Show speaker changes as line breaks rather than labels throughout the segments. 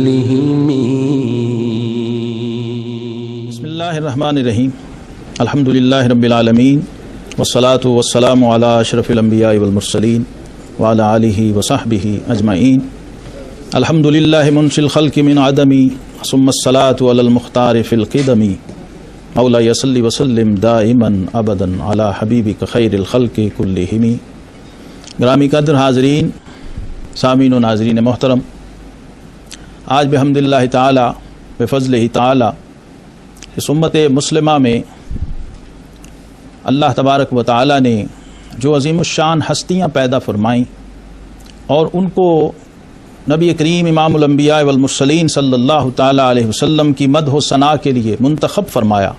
كلهم.
بسم اللہ الرحمن الرحیم. الحمد للہ رب العالمین والصلاة والسلام علی اشرف الانبیاء والمرسلین وعلی آلہ وصحبہ اجمعین. الحمد للہ منشی الخلق من عدم ثم الصلاة علی المختار فی القدم. مولا صلی وسلم دائما ابدا علی حبیبک خیر الخلق کلہم. گرامی قدر حاضرین، سامعین و ناظرین محترم، آج بحمد اللہ تعالی بفضلہ تعالی اس امت مسلمہ میں اللہ تبارک و تعالی نے جو عظیم الشان ہستیاں پیدا فرمائیں اور ان کو نبی کریم امام الانبیاء والمرسلین صلی اللہ تعالی علیہ وسلم کی مدح و ثناء کے لیے منتخب فرمایا،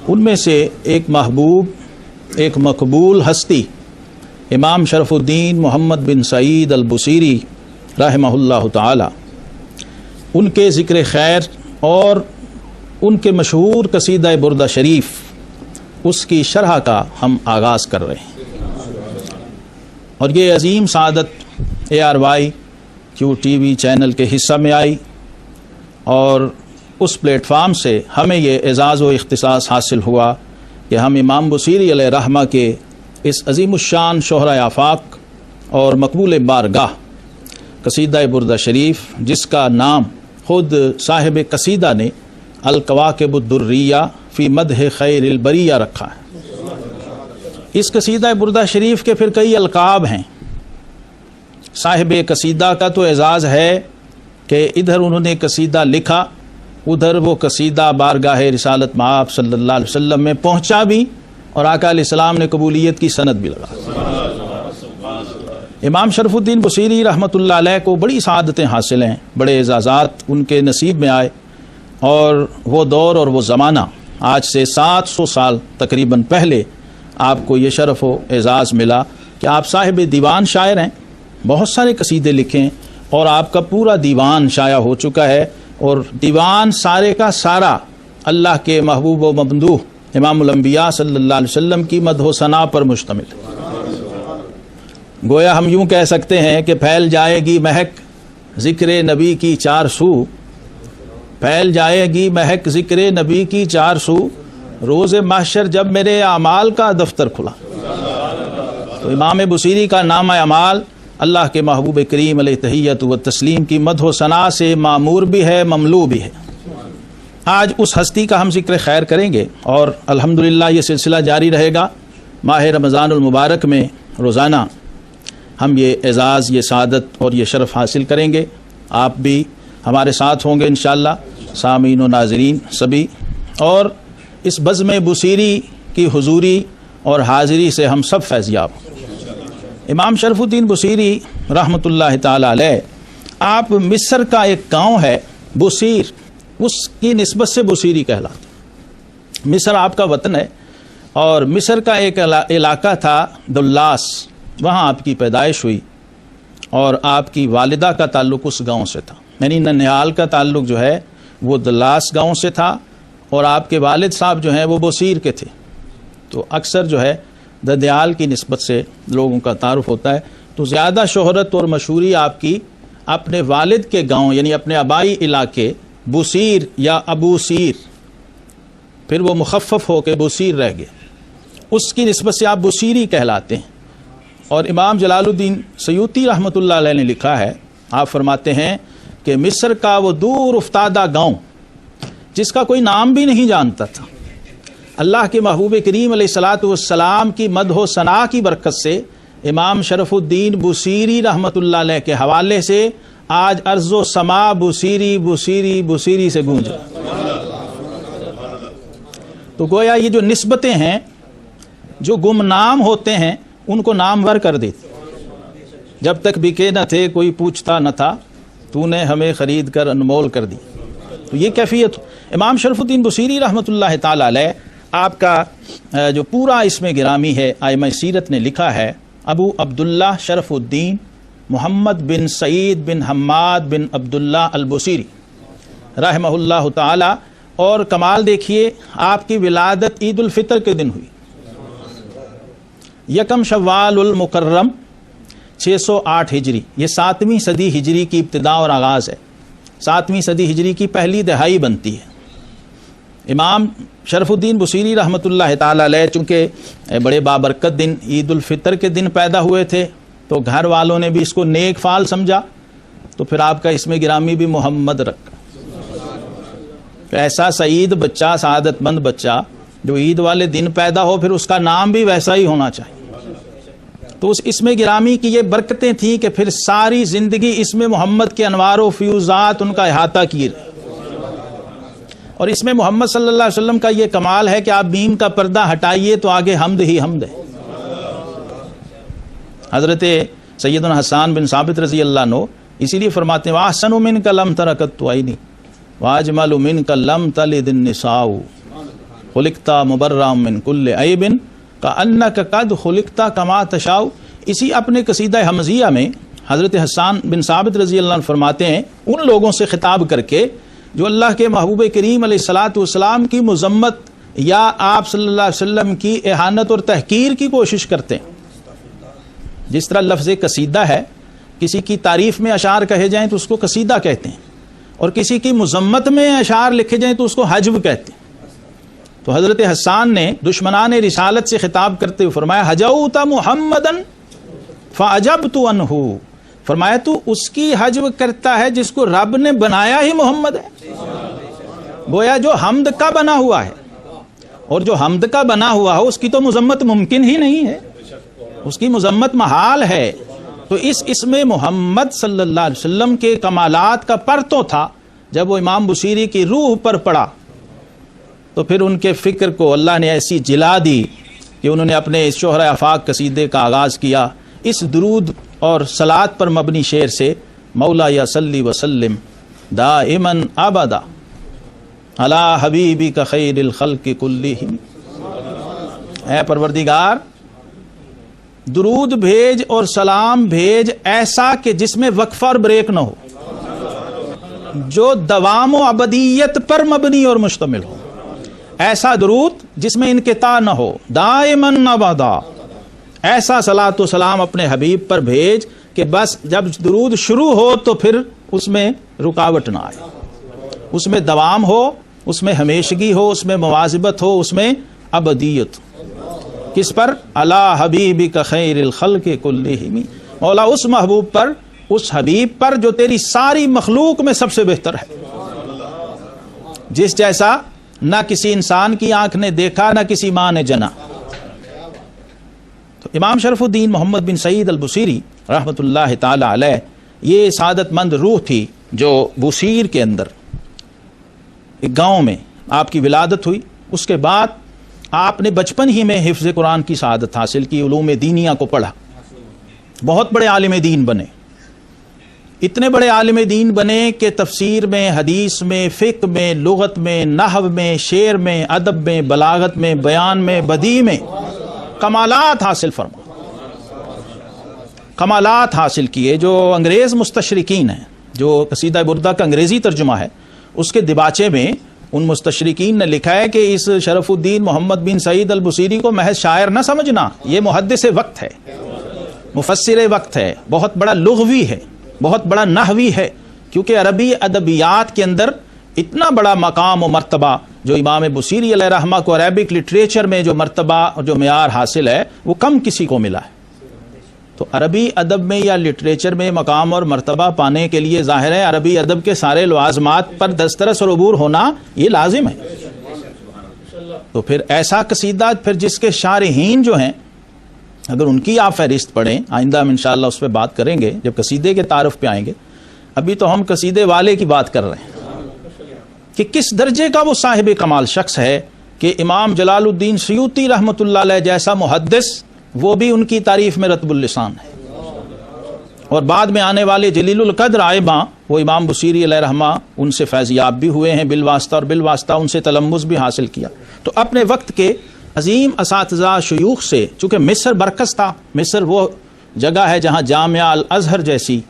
ان میں سے ایک محبوب، ایک مقبول ہستی امام شرف الدین محمد بن سعید البصیری رحمہ اللہ تعالی، ان کے ذکر خیر اور ان کے مشہور قصیدہ بردہ شریف، اس کی شرح کا ہم آغاز کر رہے ہیں. اور یہ عظیم سعادت ARY QTV چینل کے حصہ میں آئی اور اس پلیٹ فارم سے ہمیں یہ اعزاز و اختصاص حاصل ہوا کہ ہم امام بصیری علیہ رحمہ کے اس عظیم الشان شہرۂ آفاق اور مقبول بارگاہ قصیدہ بردہ شریف، جس کا نام خود صاحب قصیدہ نے الکواکب الدریہ فی مدح خیر البریہ رکھا ہے. اس قصیدہ بردہ شریف کے پھر کئی القاب ہیں. صاحب قصیدہ کا تو اعزاز ہے کہ ادھر انہوں نے قصیدہ لکھا، ادھر وہ قصیدہ بارگاہ رسالت مآب صلی اللہ علیہ وسلم میں پہنچا بھی اور آقا علیہ السلام نے قبولیت کی سند بھی لگا. امام شرف الدین بصیری رحمۃ اللہ علیہ کو بڑی سعادتیں حاصل ہیں، بڑے اعزازات ان کے نصیب میں آئے، اور وہ دور اور وہ زمانہ آج سے 700 سال تقریباً پہلے آپ کو یہ شرف و اعزاز ملا کہ آپ صاحب دیوان شاعر ہیں، بہت سارے قصیدے لکھیں اور آپ کا پورا دیوان شائع ہو چکا ہے، اور دیوان سارے کا سارا اللہ کے محبوب و ممدوح امام الانبیاء صلی اللہ علیہ وسلم کی مدح و ثناء پر مشتمل ہے. گویا ہم یوں کہہ سکتے ہیں کہ پھیل جائے گی مہک ذکر نبی کی چار سو، پھیل جائے گی مہک ذکر نبی کی چار سو، روز محشر جب میرے اعمال کا دفتر کھلا. تو امام بصیری کا نام اعمال اللہ کے محبوب کریم علیہ تحیت و تسلیم کی مدح و ثناء سے معمور بھی ہے، مملوء بھی ہے. آج اس ہستی کا ہم ذکر خیر کریں گے اور الحمدللہ یہ سلسلہ جاری رہے گا. ماہ رمضان المبارک میں روزانہ ہم یہ اعزاز، یہ سعادت اور یہ شرف حاصل کریں گے. آپ بھی ہمارے ساتھ ہوں گے انشاءاللہ، سامعین و ناظرین سبھی، اور اس بزم بصیری کی حضوری اور حاضری سے ہم سب فیضیاب ہوں. امام شرف الدین بصیری رحمۃ اللہ تعالی علیہ، آپ مصر کا ایک گاؤں ہے بصیر، اس کی نسبت سے بصیری کہلاتے. مصر آپ کا وطن ہے، اور مصر کا ایک علاقہ تھا دلاس، وہاں آپ کی پیدائش ہوئی، اور آپ کی والدہ کا تعلق اس گاؤں سے تھا. یعنی ننیال کا تعلق جو ہے وہ دلاس گاؤں سے تھا، اور آپ کے والد صاحب جو ہیں وہ بصیر کے تھے. تو اکثر جو ہے ددیال کی نسبت سے لوگوں کا تعارف ہوتا ہے. تو زیادہ شہرت اور مشہوری آپ کی اپنے والد کے گاؤں یعنی اپنے آبائی علاقے بصیر یا ابو سیر، پھر وہ مخفف ہو کے بصیر رہ گئے، اس کی نسبت سے آپ بصیری کہلاتے ہیں. اور امام جلال الدین سیوطی رحمۃ اللہ علیہ نے لکھا ہے، آپ فرماتے ہیں کہ مصر کا وہ دور افتادہ گاؤں جس کا کوئی نام بھی نہیں جانتا تھا، اللہ کے محبوب کریم علیہ الصلاۃ والسلام کی مدح و ثناء کی برکت سے امام شرف الدین بصیری رحمۃ اللہ علیہ کے حوالے سے آج ارض و سما بصیری بصیری بصیری سے گونج. تو گویا یہ جو نسبتیں ہیں جو گمنام ہوتے ہیں ان کو نامور کر دیتے. جب تک بکے نہ تھے کوئی پوچھتا نہ تھا، تو نے ہمیں خرید کر انمول کر دی. تو یہ کیفیت امام شرف الدین بصیری رحمۃ اللہ تعالی علیہ، آپ کا جو پورا اس میں گرامی ہے، ائمہ سیرت نے لکھا ہے ابو عبداللہ شرف الدین محمد بن سعید بن حماد بن عبداللہ البصیری رحمہ اللہ تعالی. اور کمال دیکھیے، آپ کی ولادت عید الفطر کے دن ہوئی، 1 شوال المکرم 608 ہجری، یہ 7ویں صدی ہجری کی ابتدا اور آغاز ہے. 7ویں صدی ہجری کی پہلی دہائی بنتی ہے۔ امام شرف الدین بصیری رحمۃ اللہ تعالی علیہ چونکہ بڑے بابرکت دن عید الفطر کے دن پیدا ہوئے تھے تو گھر والوں نے بھی اس کو نیک فال سمجھا، تو پھر آپ کا اسم گرامی بھی محمد رکھا۔ ایسا سعید بچہ، سعادت مند بچہ جو عید والے دن پیدا ہو، پھر اس کا نام بھی ویسا ہی ہونا چاہیے۔ تو اس اسم گرامی کی یہ برکتیں تھیں کہ پھر ساری زندگی اسم محمد کے انوار و فیوزات ان کا احاطہ کیے رہے۔ اور اس میں محمد صلی اللہ علیہ وسلم کا یہ کمال ہے کہ آپ میم کا پردہ ہٹائیے تو آگے حمد ہی حمد ہے۔ حضرت سیدنا حسان بن ثابت رضی اللہ عنہ اسی لیے فرماتے ہیں وَأَحْسَنُ مِنْكَ لَمْ تَرَ قَطُّ عَيْنِي وَأَجْمَلُ مِنْكَ لَمْ تَلِدِ النِّسَاءُ خُلِقْتَ مُبَرًّا مِنْ كُلِّ عَيْبٍ كَأَنَّكَ قَدْ خُلِقْتَ كَمَا تَشَاءُ۔ اسی اپنے قصیدہ حمزیہ میں حضرت حسان بن ثابت رضی اللہ عنہ فرماتے ہیں ان لوگوں سے خطاب کر کے جو اللہ کے محبوب کریم علیہ الصلاۃ والسلام کی مذمت یا آپ صلی اللہ علیہ وسلم کی اہانت اور تحقیر کی کوشش کرتے ہیں۔ جس طرح لفظ قصیدہ ہے، کسی کی تعریف میں اشعار کہے جائیں تو اس کو قصیدہ کہتے ہیں، اور کسی کی مذمت میں اشعار لکھے جائیں تو اس کو حجب کہتے ہیں۔ تو حضرت حسان نے دشمنان رسالت سے خطاب کرتے ہوئے فرمایا حجوت محمدن فعجبت عنہ، فرمایا تو اس کی حجب کرتا ہے جس کو رب نے بنایا ہی محمد ہے۔ گویا جو حمد کا بنا ہوا ہے، اور جو حمد کا بنا ہوا ہو اس کی تو مذمت ممکن ہی نہیں ہے، اس کی مذمت محال ہے۔ تو اس اسم محمد صلی اللہ علیہ وسلم کے کمالات کا پرتو تھا، جب وہ امام بصیری کی روح پر پڑا تو پھر ان کے فکر کو اللہ نے ایسی جلا دی کہ انہوں نے اپنے اس شہرہ آفاق قصیدے کا آغاز کیا اس درود اور صلات پر مبنی شعر سے، مولا یا صلی وسلم دائماً ابدا علی حبیبک خیر الخلق کلہم۔ اے پروردگار درود بھیج اور سلام بھیج ایسا کہ جس میں وقفہ اور بریک نہ ہو، جو دوام و ابدیت پر مبنی اور مشتمل ہو، ایسا درود جس میں انقطاع نہ ہو، دائماً ابدا۔ ایسا صلاۃ و سلام اپنے حبیب پر بھیج کہ بس جب درود شروع ہو تو پھر اس میں رکاوٹ نہ آئے، اس میں دوام ہو، اس میں ہمیشگی ہو، اس میں مواظبت ہو، اس میں ابدیت۔ کس پر؟ علی حبیبک خیر الخلق کلہم، مولا اس محبوب پر، اس حبیب پر جو تیری ساری مخلوق میں سب سے بہتر ہے، جس جیسا نہ کسی انسان کی آنکھ نے دیکھا نہ کسی ماں نے جنا۔ تو امام شرف الدین محمد بن سعید البصیری رحمۃ اللہ تعالی علیہ یہ سعادت مند روح تھی جو بصیر کے اندر ایک گاؤں میں آپ کی ولادت ہوئی۔ اس کے بعد آپ نے بچپن ہی میں حفظ قرآن کی سعادت حاصل کی، علوم دینیہ کو پڑھا، بہت بڑے عالم دین بنے، اتنے بڑے عالم دین بنے کہ تفسیر میں، حدیث میں، فقہ میں، لغت میں، نحو میں، شعر میں، ادب میں، بلاغت میں، بیان میں، بدیع میں کمالات حاصل فرما، کمالات حاصل کیے۔ جو انگریز مستشرقین ہیں، جو قصیدہ بردہ کا انگریزی ترجمہ ہے، اس کے دباچے میں ان مستشرقین نے لکھا ہے کہ اس شرف الدین محمد بن سعید البصیری کو محض شاعر نہ سمجھنا، یہ محدث وقت ہے، مفسر وقت ہے، بہت بڑا لغوی ہے، بہت بڑا نحوی ہے، کیونکہ عربی ادبیات کے اندر اتنا بڑا مقام و مرتبہ جو امام بصیری علیہ رحمہ کو عربک لٹریچر میں جو مرتبہ اور جو معیار حاصل ہے وہ کم کسی کو ملا ہے۔ تو عربی ادب میں یا لٹریچر میں مقام اور مرتبہ پانے کے لیے ظاہر ہے عربی ادب کے سارے لوازمات پر دسترس اور عبور ہونا یہ لازم ہے۔ تو پھر ایسا قصیدہ پھر جس کے شارحین جو ہیں اگر ان کی آپ فہرست پڑھیں، آئندہ ہم انشاءاللہ اس پہ بات کریں گے جب قصیدے کے تعارف پہ آئیں گے، ابھی تو ہم قصیدے والے کی بات کر رہے ہیں کہ کس درجے کا وہ صاحب کمال شخص ہے کہ امام جلال الدین سیوطی رحمۃ اللہ علیہ جیسا محدث وہ بھی ان کی تعریف میں رطب اللسان ہے، اور بعد میں آنے والے جلیل القدر آئمہ وہ امام بصیری علیہ رحمہ ان سے فیضیاب بھی ہوئے ہیں بالواسطہ، اور بالواسطہ ان سے تلمذ بھی حاصل کیا۔ تو اپنے وقت کے عظیم اساتذہ شیوخ سے، چونکہ مصر برکس تھا، مصر وہ جگہ ہے جہاں جامعہ الازہر جیسی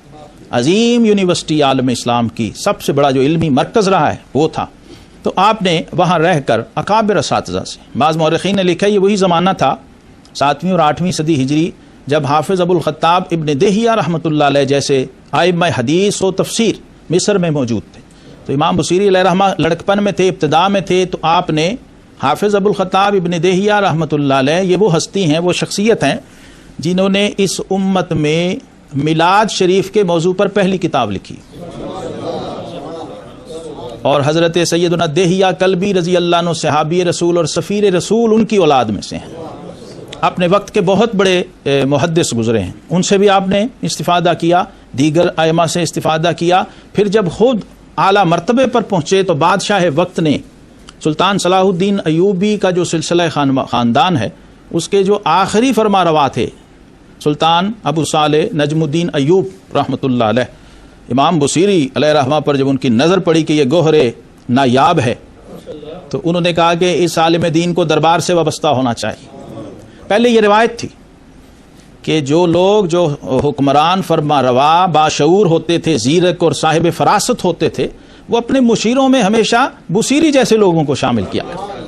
عظیم یونیورسٹی عالم اسلام کی سب سے بڑا جو علمی مرکز رہا ہے وہ تھا، تو آپ نے وہاں رہ کر اکابر اساتذہ سے، بعض مورخین نے لکھا یہ وہی زمانہ تھا 7ویں اور 8ویں صدی ہجری جب حافظ ابو الخطاب ابن دہیہ رحمۃ اللہ علیہ جیسے ائمہ حدیث و تفسیر مصر میں موجود تھے۔ تو امام بصیری علیہ رحمہ لڑکپن میں تھے، ابتدا میں تھے، تو آپ نے حافظ ابو الخطاب ابن دہیہ رحمۃ اللہ علیہ، یہ وہ ہستی ہیں، وہ شخصیت ہیں جنہوں نے اس امت میں میلاد شریف کے موضوع پر پہلی کتاب لکھی، اور حضرت سیدنا دہیہ کلبی رضی اللہ عنہ صحابی رسول اور سفیر رسول ان کی اولاد میں سے ہیں، اپنے وقت کے بہت بڑے محدث گزرے ہیں، ان سے بھی آپ نے استفادہ کیا، دیگر ائمہ سے استفادہ کیا۔ پھر جب خود اعلیٰ مرتبے پر پہنچے تو بادشاہ وقت نے سلطان صلاح الدین ایوبی کا جو سلسلہ خاندان ہے اس کے جو آخری فرما روا تھے سلطان ابو صالح نجم الدین ایوب رحمۃ اللہ علیہ، امام بصیری علیہ رحمہ پر جب ان کی نظر پڑی کہ یہ گوہر نایاب ہے تو انہوں نے کہا کہ اس عالم دین کو دربار سے وابستہ ہونا چاہیے۔ پہلے یہ روایت تھی کہ جو لوگ جو حکمران فرما روا باشعور ہوتے تھے، زیرک اور صاحب فراست ہوتے تھے، وہ اپنے مشیروں میں ہمیشہ بصیری جیسے لوگوں کو شامل کیا کرتے۔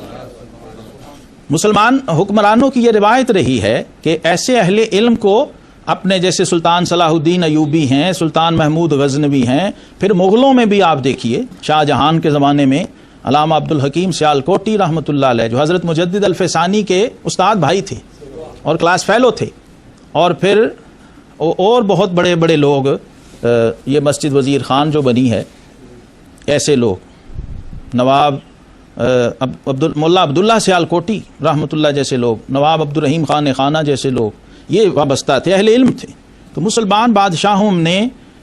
مسلمان حکمرانوں کی یہ روایت رہی ہے کہ ایسے اہل علم کو اپنے، جیسے سلطان صلاح الدین ایوبی ہیں، سلطان محمود غزنوی ہیں، پھر مغلوں میں بھی آپ دیکھیے شاہ جہان کے زمانے میں علامہ عبدالحکیم سیالکوٹی رحمۃ اللہ علیہ جو حضرت مجدد الفسانی کے استاد بھائی تھے اور کلاس فیلو تھے، اور پھر اور بہت بڑے بڑے لوگ، یہ مسجد وزیر خان جو بنی ہے، ایسے لوگ نواب مولا عبداللہ سیالکوٹی رحمۃ اللہ جیسے لوگ، نواب عبدالرحیم خان خانہ جیسے لوگ، یہ وابستہ تھے، اہل علم تھے۔ تو مسلمان بادشاہوں نے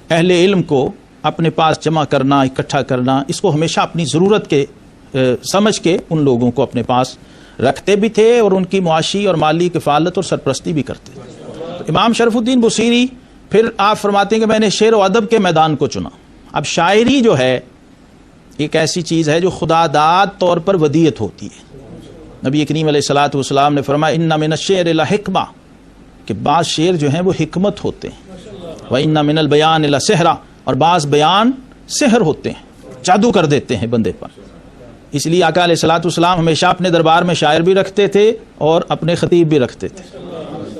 اہل علم کو اپنے پاس جمع کرنا، اکٹھا کرنا، اس کو ہمیشہ اپنی ضرورت کے سمجھ کے ان لوگوں کو اپنے پاس رکھتے بھی تھے اور ان کی معاشی اور مالی کفالت اور سرپرستی بھی کرتے تھے۔ تو امام شرف الدین بصیری پھر آپ فرماتے ہیں کہ میں نے شعر و ادب کے میدان کو چنا۔ اب شاعری جو ہے ایک ایسی چیز ہے جو خدا داد طور پر ودیعت ہوتی ہے۔ نبی کریم علیہ الصلوۃ والسلام نے فرمایا ان من الشعر لحکمہ، کہ بعض شعر جو ہیں وہ حکمت ہوتے ہیں، وان من البیان لسحرا، اور بعض بیان سحر ہوتے ہیں، جادو کر دیتے ہیں بندے پر۔ اس لیے آقا علیہ الصلوۃ والسلام ہمیشہ اپنے دربار میں شاعر بھی رکھتے تھے اور اپنے خطیب بھی رکھتے تھے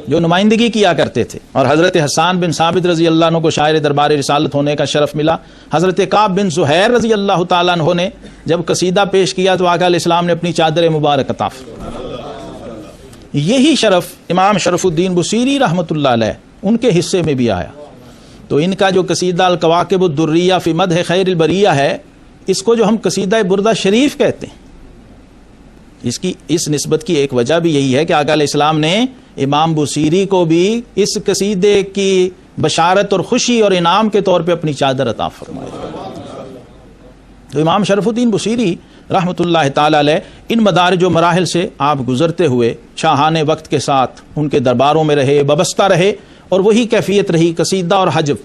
جو نمائندگی کیا کرتے تھے، اور حضرت حسان بن ثابت رضی اللہ عنہ کو شاعر دربار رسالت ہونے کا شرف ملا۔ حضرت کعب بن زہیر رضی اللہ تعالیٰ عنہ نے جب قصیدہ پیش کیا تو آقا علیہ السلام نے اپنی چادر مبارک عطا فرمائی۔ یہی شرف امام شرف الدین بصیری رحمۃ اللہ علیہ ان کے حصے میں بھی آیا۔ تو ان کا جو قصیدہ الکواکب الدریہ فی مدح خیر البریہ ہے، اس کو جو ہم قصیدہ بردہ شریف کہتے ہیں، اس نسبت کی ایک وجہ بھی یہی ہے کہ آقا علیہ السلام نے امام بصیری کو بھی اس قصیدے کی بشارت اور خوشی اور انعام کے طور پہ اپنی چادر عطا فرمائی۔ تو امام شرف الدین بصیری رحمۃ اللہ تعالی علیہ ان مدارج و مراحل سے آپ گزرتے ہوئے شاہان وقت کے ساتھ ان کے درباروں میں رہے، وابستہ رہے، اور وہی کیفیت رہی قصیدہ اور حجب،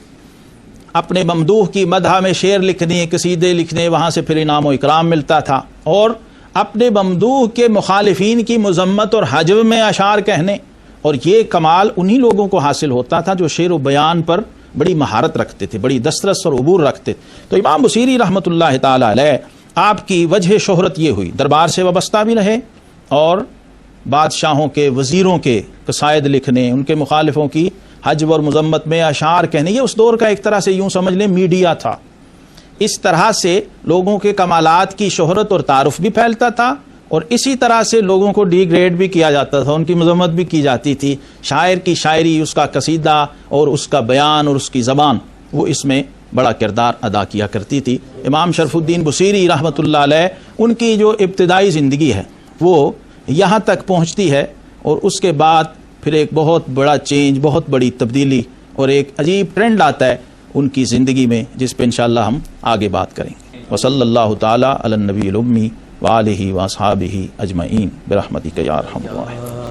اپنے ممدوح کی مدح میں شعر لکھنے، قصیدے لکھنے، وہاں سے پھر انعام و اکرام ملتا تھا، اور اپنے ممدوح کے مخالفین کی مذمت اور حجب میں اشعار کہنے، اور یہ کمال انہی لوگوں کو حاصل ہوتا تھا جو شعر و بیان پر بڑی مہارت رکھتے تھے، بڑی دسترس اور عبور رکھتے تھے۔ تو امام بصیری رحمۃ اللہ تعالی علیہ آپ کی وجہ شہرت یہ ہوئی، دربار سے وابستہ بھی رہے اور بادشاہوں کے، وزیروں کے قصائد لکھنے، ان کے مخالفوں کی حجب اور مذمت میں اشعار کہنے، یہ اس دور کا ایک طرح سے یوں سمجھ لیں میڈیا تھا۔ اس طرح سے لوگوں کے کمالات کی شہرت اور تعارف بھی پھیلتا تھا، اور اسی طرح سے لوگوں کو ڈی گریڈ بھی کیا جاتا تھا، ان کی مذمت بھی کی جاتی تھی۔ شاعر کی شاعری، اس کا قصیدہ اور اس کا بیان اور اس کی زبان، وہ اس میں بڑا کردار ادا کیا کرتی تھی۔ امام شرف الدین بصیری رحمۃ اللہ علیہ ان کی جو ابتدائی زندگی ہے وہ یہاں تک پہنچتی ہے، اور اس کے بعد پھر ایک بہت بڑا چینج، بہت بڑی تبدیلی اور ایک عجیب ٹرینڈ آتا ہے ان کی زندگی میں، جس پہ انشاءاللہ ہم آگے بات کریں گے۔ وصلی اللہ تعالی علی النبی الامی وآلہ واصحابہ اجمعین برحمتک یا ارحم الراحمین۔